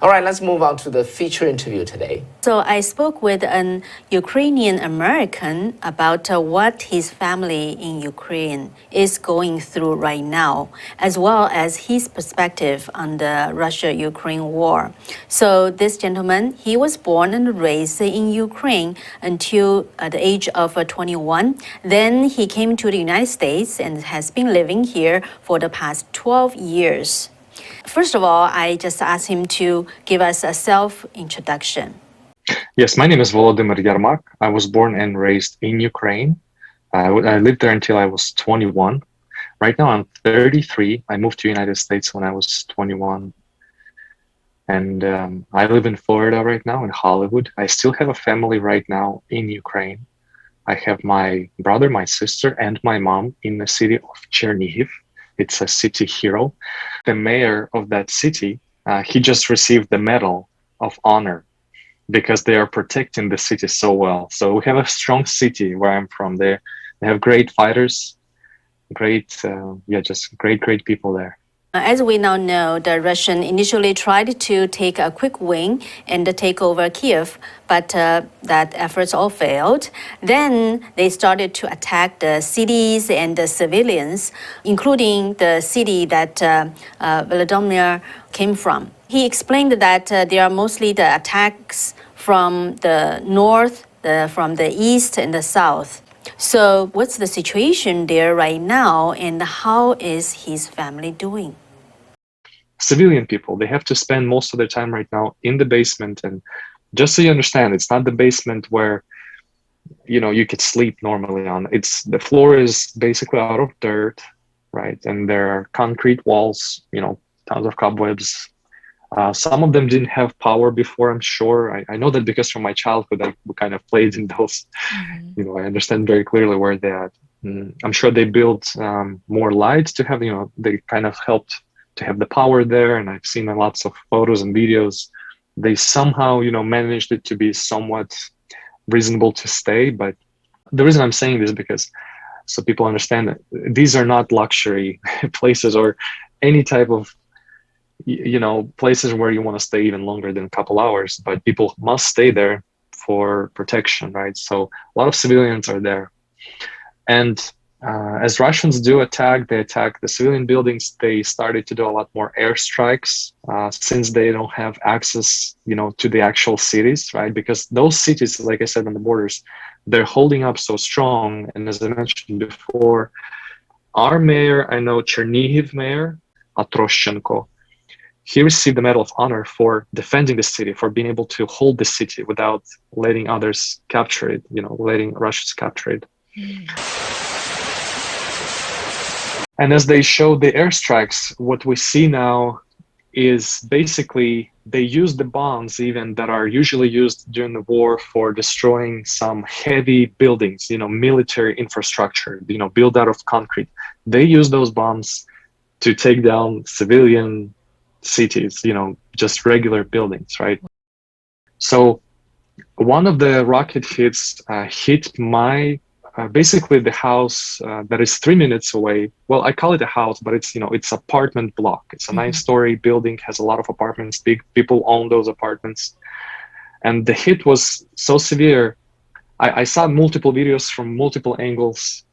All right, let's move on to the feature interview today. So I spoke with an Ukrainian American about what his family in Ukraine is going through right now, as well as his perspective on the Russia-Ukraine war. So this gentleman, he was born and raised in Ukraine until the age of 21. Then he came to the United States and has been living here for the past 12 years. First of all, I just asked him to give us a self-introduction. Yes, my name is Volodymyr Yarmak. I was born and raised in Ukraine. I lived there until I was 21. Right now I'm 33. I moved to the United States when I was 21. And I live in Florida right now, in Hollywood. I still have a family right now in Ukraine. I have my brother, my sister, and my mom in the city of Chernihiv. It's a city hero. The mayor of that city, he just received the Medal of Honor because they are protecting the city so well. So we have a strong city where I'm from. They have great fighters, just great people there. As we now know, the Russian initially tried to take a quick win and take over Kiev, but that efforts all failed. Then they started to attack the cities and the civilians, including the city that Volodymyr came from. He explained that they are mostly the attacks from the north, from the east, and the south. So what's the situation there right now, and how is his family doing? Civilian people, they have to spend most of their time right now in the basement. And just so you understand, it's not the basement where you could sleep normally on. It's the floor is basically out of dirt, right? And there are concrete walls, tons of cobwebs. Some of them didn't have power before, I'm sure. I know that because from my childhood, I kind of played in those. Mm-hmm. I understand very clearly where they're at. I'm sure they built more lights to have, they kind of helped to have the power there. And I've seen lots of photos and videos. They somehow, managed it to be somewhat reasonable to stay. But the reason I'm saying this is because so people understand that these are not luxury places or any type of places where you want to stay even longer than a couple hours, but people must stay there for protection, right? So a lot of civilians are there. And as Russians do they attack the civilian buildings. They started to do a lot more airstrikes since they don't have access, to the actual cities, right? Because those cities, like I said, on the borders, they're holding up so strong. And as I mentioned before, our mayor, I know Chernihiv mayor, Atroshenko, he received the Medal of Honor for defending the city, for being able to hold the city without letting others capture it, letting Russians capture it. And as they show the airstrikes, what we see now is basically they use the bombs even that are usually used during the war for destroying some heavy buildings, military infrastructure, built out of concrete. They use those bombs to take down civilian cities, just regular buildings, right? So one of the rocket hits hit my basically the house that is 3 minutes away. Well, I call it a house, but it's apartment block. It's a 9-story building, has a lot of apartments. Big people own those apartments, and the hit was so severe. I saw multiple videos from multiple angles.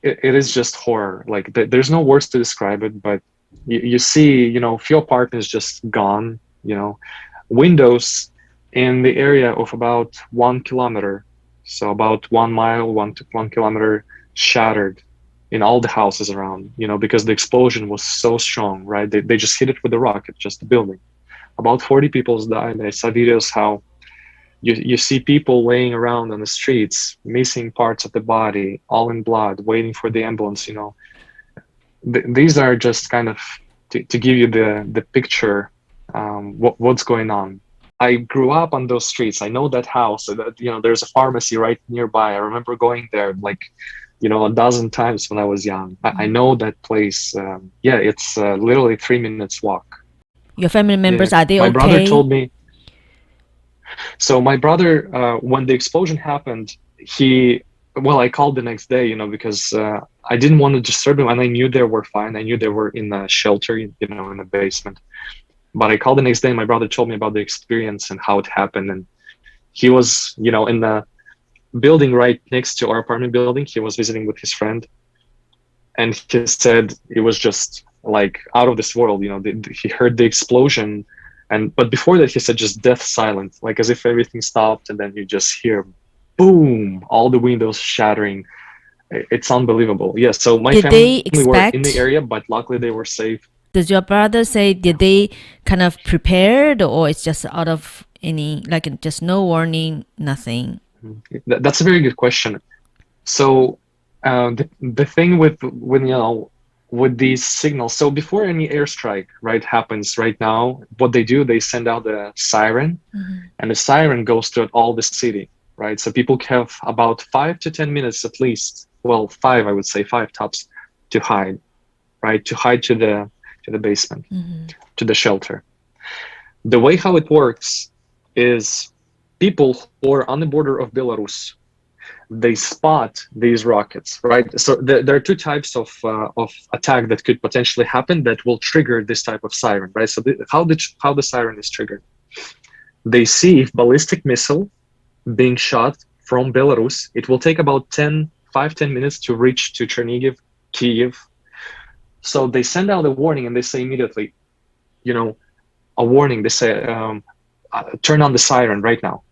It is just horror. Like there's no words to describe it, but you see, few apartments just gone, windows in the area of about 1 kilometer. So about 1 mile, 1 kilometer shattered in all the houses around, because the explosion was so strong, right? They just hit it with a rocket, just the building. About 40 people died. I saw videos how you see people laying around on the streets, missing parts of the body, all in blood, waiting for the ambulance, These are just kind of to give you the picture, what's going on. I grew up on those streets. I know that house. There's a pharmacy right nearby. I remember going there a dozen times when I was young. I know that place. It's literally 3 minutes walk. Your family members, are they My okay? My brother told me. So my brother, when the explosion happened, I called the next day, because I didn't want to disturb them, and I knew they were fine. I knew they were in a shelter, in the basement. But I called the next day and my brother told me about the experience and how it happened. And he was, in the building right next to our apartment building. He was visiting with his friend. And he said it was just like out of this world, he heard the explosion. But before that, he said just death silence, like as if everything stopped. And then you just hear boom, all the windows shattering. It's unbelievable. Yeah. So my Did they family were in the expect? area, but luckily they were safe. Does your brother say, did they kind of prepared, or it's just out of any, like just no warning, nothing? That's a very good question. So the thing with with these signals, so before any airstrike right happens right now, what they do, they send out a siren, and the siren goes through all the city, right? So people have about 5 to 10 minutes at least, well, 5, I would say 5 tops, to hide, right? To hide to the basement, to the shelter. The way how it works is people who are on the border of Belarus, they spot these rockets, right? So there are 2 types of attack that could potentially happen that will trigger this type of siren, right? So how the siren is triggered? They see if ballistic missile being shot from Belarus. It will take about 5-10 minutes to reach to Chernihiv, Kiev. So they send out a warning and they say immediately, a warning. They say, turn on the siren right now.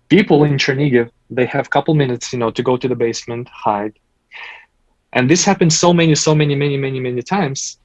People in Chernihiv, they have a couple minutes, to go to the basement, hide. And this happened many times.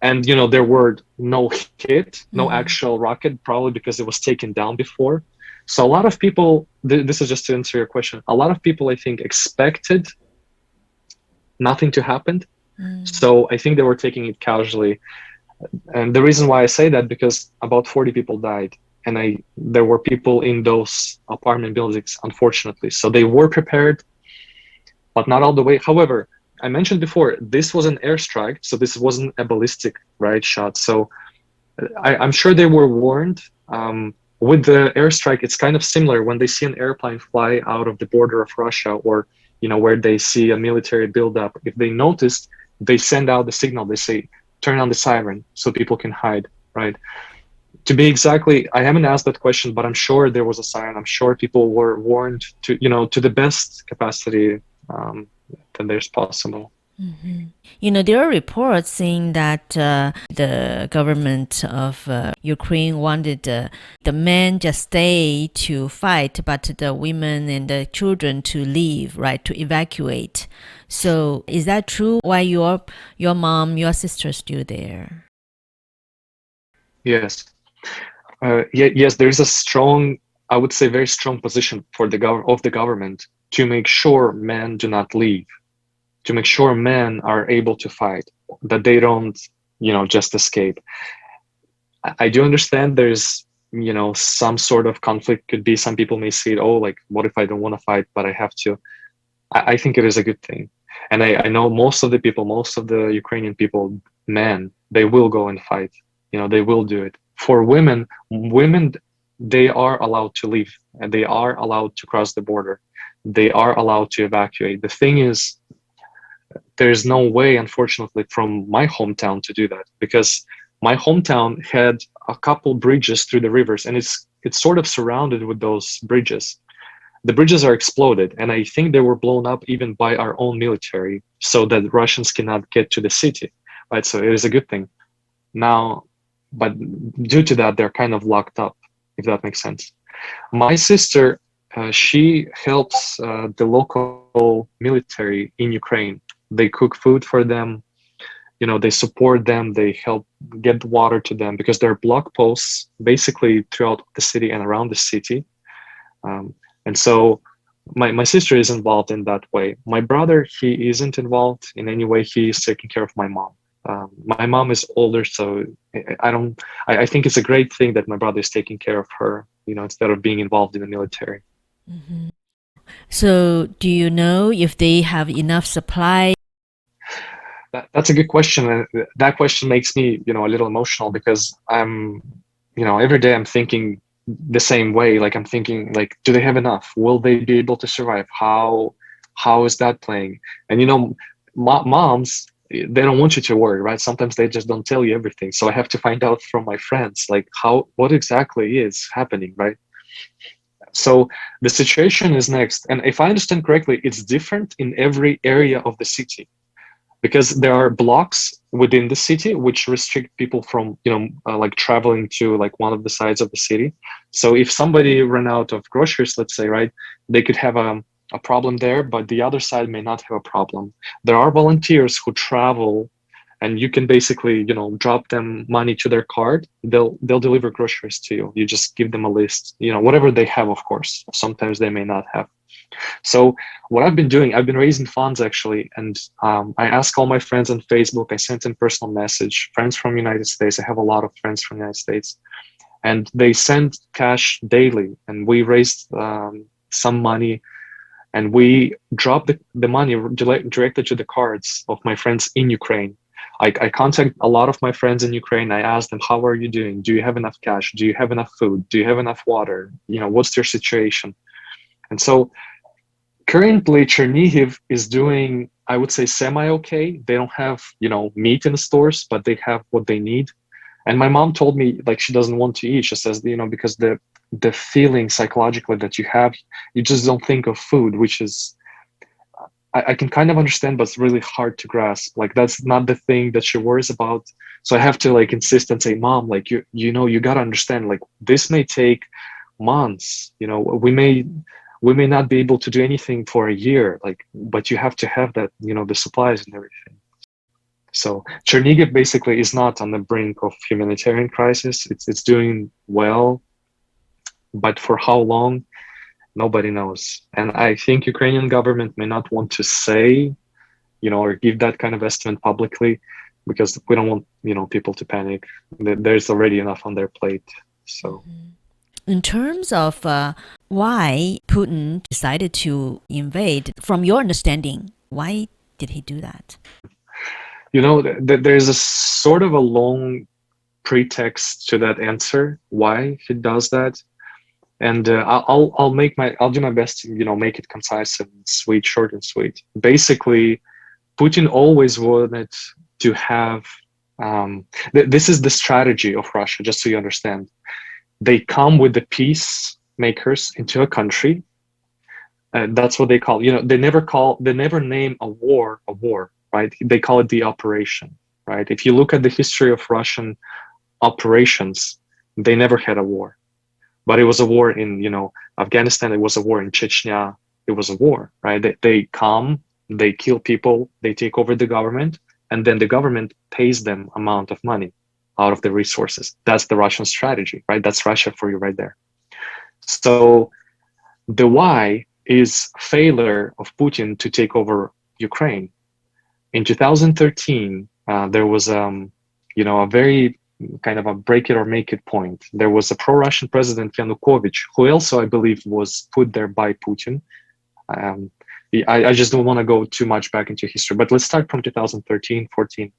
And, there were no hit, no actual rocket, probably because it was taken down before. So a lot of people, this is just to answer your question, a lot of people, I think, expected nothing to happen. So I think they were taking it casually. And the reason why I say that, because about 40 people died. And there were people in those apartment buildings, unfortunately. So they were prepared, but not all the way. However, I mentioned before, this was an airstrike, so this wasn't a ballistic shot. So I'm sure they were warned. With the airstrike, it's kind of similar when they see an airplane fly out of the border of Russia, or where they see a military buildup. If they noticed, they send out the signal. They say, turn on the siren so people can hide, right? To be exactly, I haven't asked that question, but I'm sure there was a siren. I'm sure people were warned to the best capacity that there's possible. There are reports saying that the government of Ukraine wanted the men just stay to fight, but the women and the children to leave, right, to evacuate. So is that true? Why your mom, your sister still there? Yes. Yes, there is a strong, I would say, very strong position for the government to make sure men do not leave, to make sure men are able to fight, that they don't, just escape. I do understand there's, some sort of conflict could be. Some people may see it, oh, like, what if I don't want to fight, but I have to? I think it is a good thing. And I know most of the Ukrainian people, men, they will go and fight. They will do it. For women, they are allowed to leave and they are allowed to cross the border. They are allowed to evacuate. The thing is, there's no way, unfortunately, from my hometown to do that, because my hometown had a couple bridges through the rivers, and it's sort of surrounded with those bridges. The bridges are exploded, and I think they were blown up even by our own military, so that Russians cannot get to the city, right? So it is a good thing. Now, but due to that, they're kind of locked up, if that makes sense. My sister, she helps the local military in Ukraine. They cook food for them, they support them, they help get water to them, because there are block posts basically throughout the city and around the city. And so my sister is involved in that way. My brother, he isn't involved in any way. He's taking care of my mom. My mom is older, so I think it's a great thing that my brother is taking care of her, instead of being involved in the military. So do you know if they have enough supply? That's a good question. And that question makes me, a little emotional, because I'm, every day I'm thinking the same way. Like, I'm thinking, like, do they have enough? Will they be able to survive? How is that playing? And, moms, they don't want you to worry, right? Sometimes they just don't tell you everything. So I have to find out from my friends, like what exactly is happening, right? So the situation is next. And if I understand correctly, it's different in every area of the city, because there are blocks within the city which restrict people from, like traveling to like one of the sides of the city. So if somebody ran out of groceries, let's say, right, they could have a problem there, but the other side may not have a problem. There are volunteers who travel, and you can basically, drop them money to their card. They'll deliver groceries to you. You just give them a list, whatever they have, of course. Sometimes they may not have. So what I've been doing, I've been raising funds actually, and I ask all my friends on Facebook. I sent them personal message. Friends from United States. I have a lot of friends from United States, and they send cash daily. And we raised some money, and we dropped the money directly to the cards of my friends in Ukraine. I contact a lot of my friends in Ukraine. I ask them, how are you doing? Do you have enough cash? Do you have enough food? Do you have enough water? What's your situation? And so currently Chernihiv is doing, I would say, semi-okay. They don't have, meat in the stores, but they have what they need. And my mom told me, like, she doesn't want to eat. She says, because the feeling psychologically that you have, you just don't think of food, which is, I can kind of understand, but it's really hard to grasp. Like, that's not the thing that she worries about. So I have to like insist and say, Mom, like, you got to understand, like, this may take months. We may not be able to do anything for a year, like, but you have to have that, the supplies and everything. So Chernihiv basically is not on the brink of humanitarian crisis. It's doing well, but for how long, nobody knows. And I think Ukrainian government may not want to say, or give that kind of estimate publicly, because we don't want, people to panic. There's already enough on their plate. So. In terms of why Putin decided to invade, from your understanding, why did he do that? There's a sort of a long pretext to that answer, why he does that. And I'll do my best to, make it concise and sweet, short and sweet. Basically, Putin always wanted to have, this is the strategy of Russia, just so you understand. They come with the peacemakers into a country. That's what they call, they never name a war, right? They call it the operation, right? If you look at the history of Russian operations, they never had a war. But it was a war in, Afghanistan. It was a war in Chechnya. It was a war, right? They come, they kill people, they take over the government, and then the government pays them amount of money out of the resources. That's the Russian strategy, right? That's Russia for you right there. So the why is failure of Putin to take over Ukraine. In 2013, there was, a very kind of a break it or make it point. There was a pro-Russian president, Yanukovych, who also, I believe, was put there by Putin. I just don't want to go too much back into history, but let's start from 2013, 14.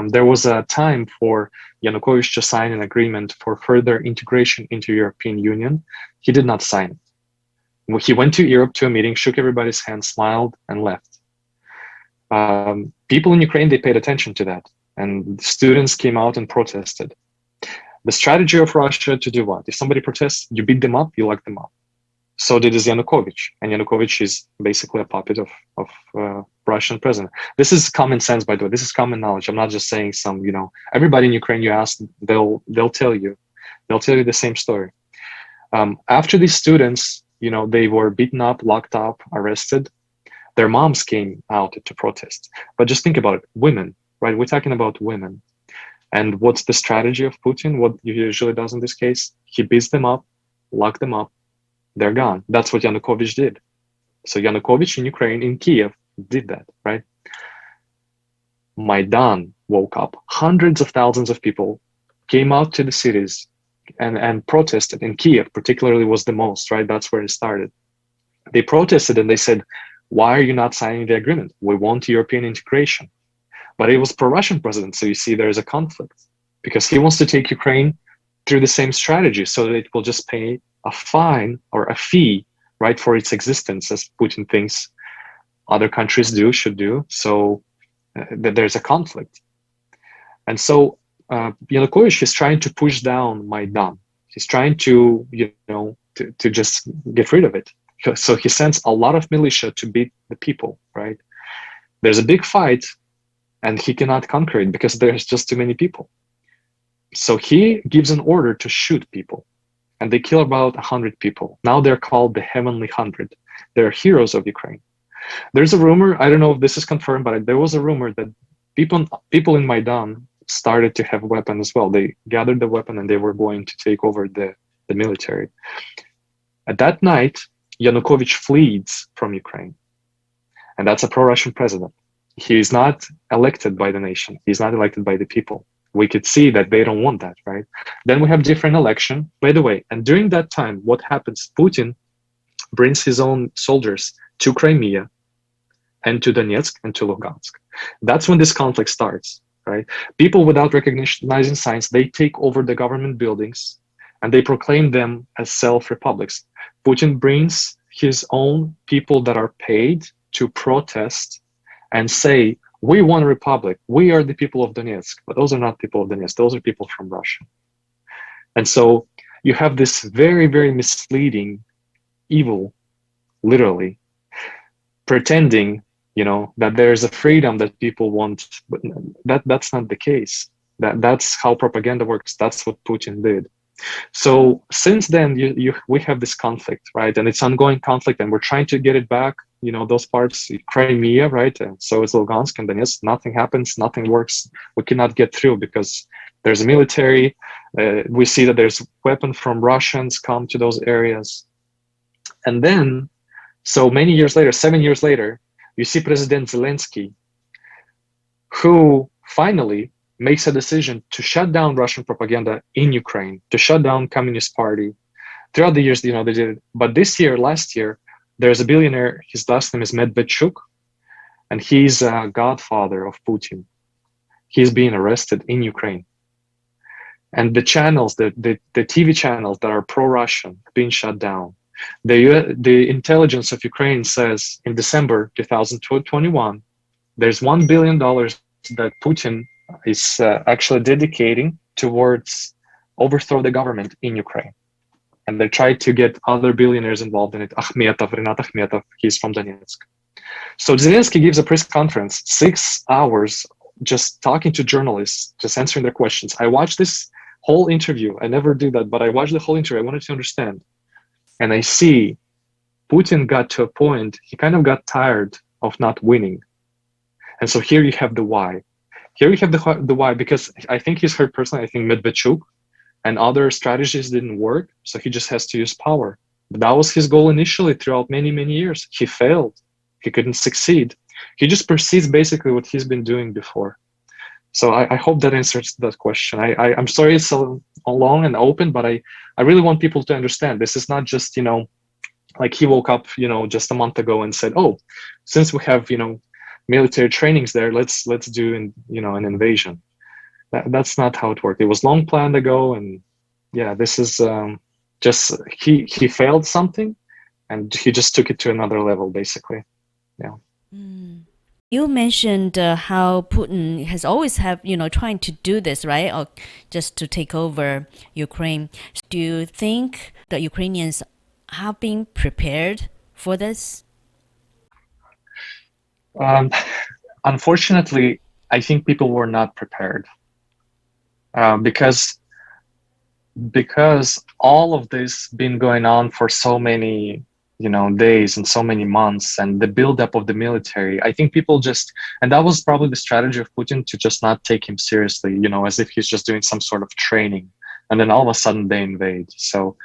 There was a time for Yanukovych to sign an agreement for further integration into European Union. He did not sign it. He went to Europe to a meeting, shook everybody's hand, smiled, and left. People in Ukraine, they paid attention to that. And students came out and protested. The strategy of Russia to do what? If somebody protests, you beat them up, you lock them up. So did Yanukovych. And Yanukovych is basically a puppet of Russian president. This is common sense, by the way. This is common knowledge. I'm not just saying some, everybody in Ukraine you ask, they'll tell you. They'll tell you the same story. After these students, they were beaten up, locked up, arrested. Their moms came out to protest. But just think about it, women. Right, we're talking about women. And what's the strategy of Putin? What he usually does in this case? He beats them up, lock them up, they're gone. That's what Yanukovych did. So Yanukovych in Ukraine, in Kiev, did that, right? Maidan woke up. Hundreds of thousands of people came out to the cities and protested. In Kiev, particularly, was the most, right? That's where it started. They protested and they said, why are you not signing the agreement? We want European integration. But it was pro-Russian president, so you see there is a conflict because he wants to take Ukraine through the same strategy so that it will just pay a fine or a fee, right, for its existence, as Putin thinks other countries should do. So that there's a conflict. And so Yanukovych is trying to push down Maidan. He's trying to, to just get rid of it. So he sends a lot of militia to beat the people, right? There's a big fight, and he cannot conquer it because there's just too many people. So he gives an order to shoot people, and they kill about 100 people. Now they're called the Heavenly 100. They're heroes of Ukraine. There's a rumor, I don't know if this is confirmed, but there was a rumor that people in Maidan started to have weapons as well. They gathered the weapon and they were going to take over the military. At that night, Yanukovych flees from Ukraine. And that's a pro-Russian president. He is not elected by the nation. He's not elected by the people. We could see that they don't want that, right? Then we have different election. By the way, and during that time, what happens? Putin brings his own soldiers to Crimea and to Donetsk and to Lugansk. That's when this conflict starts, right? People without recognizing signs, they take over the government buildings and they proclaim them as self-republics. Putin brings his own people that are paid to protest and say, we want a republic. We are the people of Donetsk. But those are not people of Donetsk. Those are people from Russia. And so you have this very, very misleading evil, literally, pretending, that there's a freedom that people want, but that's not the case. That's how propaganda works. That's what Putin did. So since then, we have this conflict, right? And it's ongoing conflict, and we're trying to get it back. Those parts, Crimea, right? And so is Lugansk and Donetsk. Nothing happens, nothing works. We cannot get through because there's a military. We see that there's weapons from Russians come to those areas. And then, so many years later, 7 years later, you see President Zelensky, who finally makes a decision to shut down Russian propaganda in Ukraine, to shut down Communist Party. Throughout the years, they did it. But last year, there's a billionaire, his last name is Medvedchuk, and he's a godfather of Putin. He's being arrested in Ukraine. And the channels, the TV channels that are pro-Russian, being shut down. The intelligence of Ukraine says in December 2021, there's $1 billion that Putin is actually dedicating towards overthrow the government in Ukraine. And they tried to get other billionaires involved in it. Renat Akhmetov, he's from Donetsk. So Zelensky gives a press conference, 6 hours, just talking to journalists, just answering their questions. I watched this whole interview. I never do that, but I watched the whole interview. I wanted to understand. And I see Putin got to a point, he kind of got tired of not winning. And so here you have the why. Here you have the why, because I think he's heard personally, I think Medvedchuk and other strategies didn't work. So he just has to use power. But that was his goal initially throughout many, many years. He failed. He couldn't succeed. He just proceeds basically what he's been doing before. So I hope that answers that question. I'm sorry it's so long and open, but I really want people to understand this is not just, like he woke up, just a month ago and said, oh, since we have, military trainings there, let's do an invasion. That's not how it worked. It was long planned ago, and yeah, this is just he failed something, and he just took it to another level, basically. Yeah. You mentioned how Putin has always trying to do this, right? Or just to take over Ukraine. Do you think the Ukrainians have been prepared for this? Unfortunately, I think people were not prepared because all of this been going on for so many days and so many months, and the buildup of the military. I think people and that was probably the strategy of Putin, to just not take him seriously, as if he's just doing some sort of training, and then all of a sudden they invade. So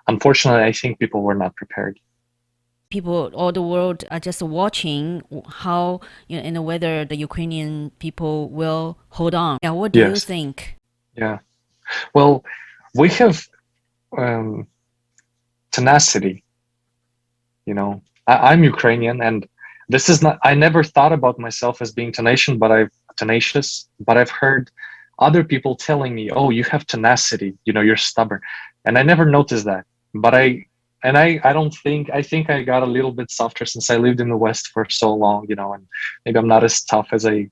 unfortunately, I think people were not prepared. People all the world are just watching how, and whether the Ukrainian people will hold on. Yeah, what do you think? Yeah, well, we have tenacity. I'm Ukrainian, and this is not, I never thought about myself as being tenacious, but I've heard other people telling me, oh, you have tenacity, you're stubborn. And I never noticed that. But I think I got a little bit softer since I lived in the West for so long, and maybe I'm not as tough as I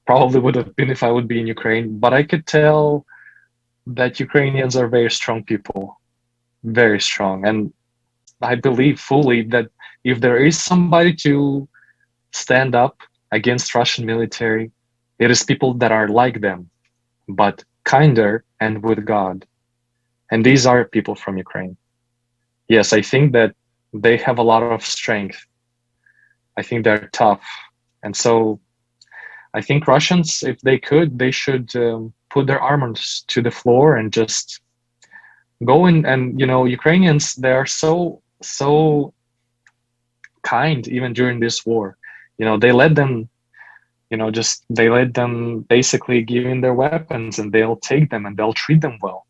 probably would have been if I would be in Ukraine. But I could tell that Ukrainians are very strong people, very strong. And I believe fully that if there is somebody to stand up against Russian military, it is people that are like them, but kinder and with God. And these are people from Ukraine. Yes, I think that they have a lot of strength. I think they're tough. And so I think Russians, if they could, they should put their arms to the floor and just go in. And, Ukrainians, they are so kind even during this war. They let them, they let them basically give in their weapons and they'll take them and they'll treat them well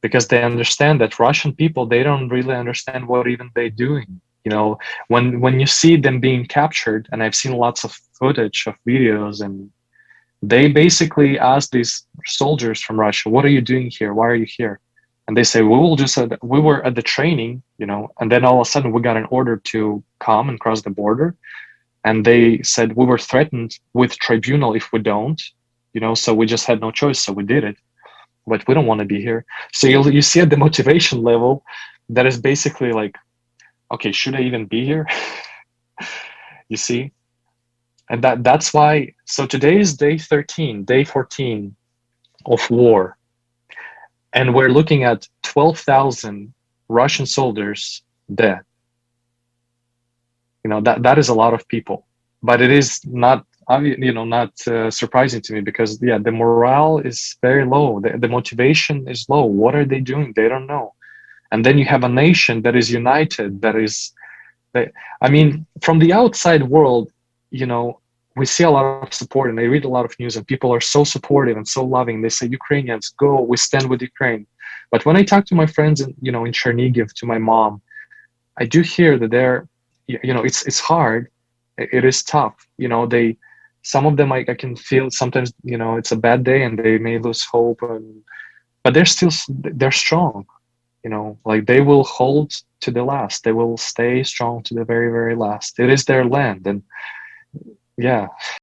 because they understand that Russian people, they don't really understand what even they're doing. When you see them being captured, and I've seen lots of footage of videos, and they basically ask these soldiers from Russia, "What are you doing here? Why are you here?" And they say, we were at the training, and then all of a sudden we got an order to come and cross the border. And they said we were threatened with tribunal if we don't, so we just had no choice. So we did it, but we don't want to be here. So you see at the motivation level, that is basically like, okay, should I even be here? You see? And that's why, so today is day 13, day 14 of war. And we're looking at 12,000 Russian soldiers dead. That is a lot of people, but it is not, surprising to me because, yeah, the morale is very low. The motivation is low. What are they doing? They don't know. And then you have a nation that is united, from the outside world, we see a lot of support and I read a lot of news and people are so supportive and so loving. They say, Ukrainians, go, we stand with Ukraine. But when I talk to my friends in Chernihiv, to my mom, I do hear that it's hard. It is tough. Some of them I can feel sometimes, it's a bad day and they may lose hope, but they're strong. Like they will hold to the last. They will stay strong to the very, very last. It is their land. And yeah.